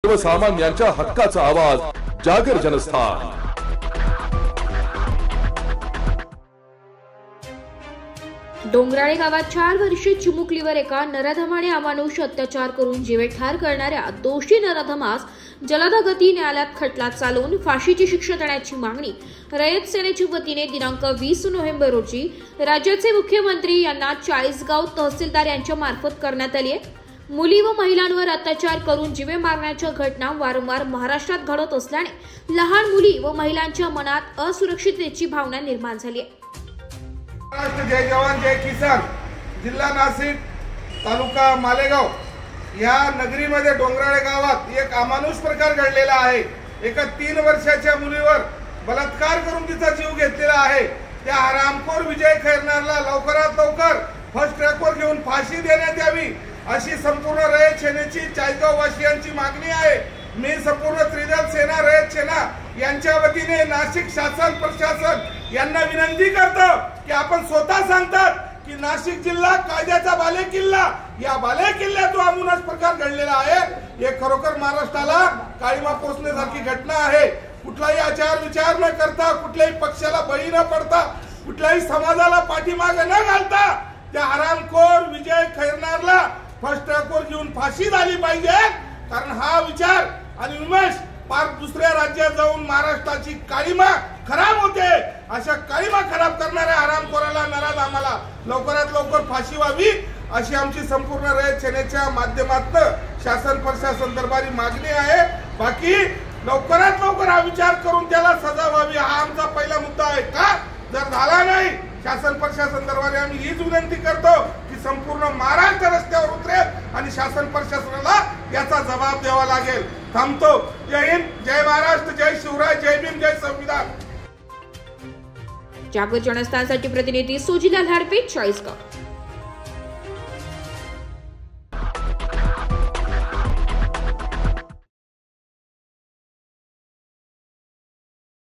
सर्वसामान्यांच्या हक्काचा आवाज जागर जनस्थान। डोंगराळे गावात 4 वर्षीय चिमुकलीवर एका नराधमाने अमानुष अत्याचार करून जीवे ठार करणाऱ्या दोषी नराधमास जलद गती न्यायालयात खटला चालवून फाशीची शिक्षा देण्याची मागणी रयत सेनेच्या वतीने दिनांक 20 नोव्हेंबर रोजी राज्याचे मुख्यमंत्री यांना चाळीसगाव तहसीलदार यांच्या मार्फत करण्यात आली आहे। मुली व महिलांवर अत्याचार करून जीवे मारण्याच्या घटना वारंवार महाराष्ट्रात घडत असल्याने लहान मुली व महिलांच्या मनात असुरक्षिततेची भावना निर्माण झाली आहे। महाराष्ट्र जय जवान जय किसान, जिल्हा नाशिक, तालुका मालेगाव या नगरीमध्ये डोंगराळे गावात एक अमानुष प्रकार घडलेला आहे। एका 3 वर्षाच्या मुलीवर बलात्कार करून तिचा जीव घेतलेला आहे। त्या हरामखोर विजय खैरनारला लवकरात लवकर फर्स्ट ट्रॅकवर घेऊन फाशी देण्यात यावी अशी संपूर्ण रयत सेनेची चाळीसगाव वासियांची मागणी आहे। मी संपूर्ण त्रिदल सेना रयत सेना यांच्या वतीने नाशिक शासन प्रशासन यांना विनंती करतो की आपण स्वतः सांगतात की नाशिक जिल्हा कायद्याचा बालेकिल्ला, या बालेकिल्ल्यात जो अमानुष प्रकार घडलेला आहे हे खरोखर महाराष्ट्राला काळीमा पोचण्यासारखी घटना आहे। कुठलाही आचार विचार न करता, कुठल्याही पक्षाला बळी न पडता, कुठल्याही समाजाला पाठीमागे न घालता त्या हरामखोर विजय खैरनारला फर्स्ट ट्रॅकवर घेऊन फाशी झाली पाहिजे। कारण हा विचार आणि विमर्श पार दुसऱ्या राज्यात जाऊन महाराष्ट्राची काळीमा खराब होते। अशा काळीमा खराब करणाऱ्या हरामखोराला नराधमाला लवकरात लवकर फाशी व्हावी अशी आमची संपूर्ण रयत सेनेच्या माध्यमातून शासन प्रशासन दरबारी मागणी आहे। बाकी लवकरात लवकर हा विचार करून त्याला सजा व्हावी हा आमचा पहिला मुद्दा आहे। का जर झाला नाही शासन प्रशासन दरबारी आम्ही हीच विनंती करतो की संपूर्ण महाराष्ट्र रस्त्यावर उतरेल आणि शासन प्रशासनाला याचा जबाब द्यावा लागेल। थांबतो। जय हिंद, जय महाराष्ट्र, जय शिवराय, जय भीम, जय संविधान। जागर जनस्थानसाठी प्रतिनिधी सुजिला लाडपे, चाळीसगाव।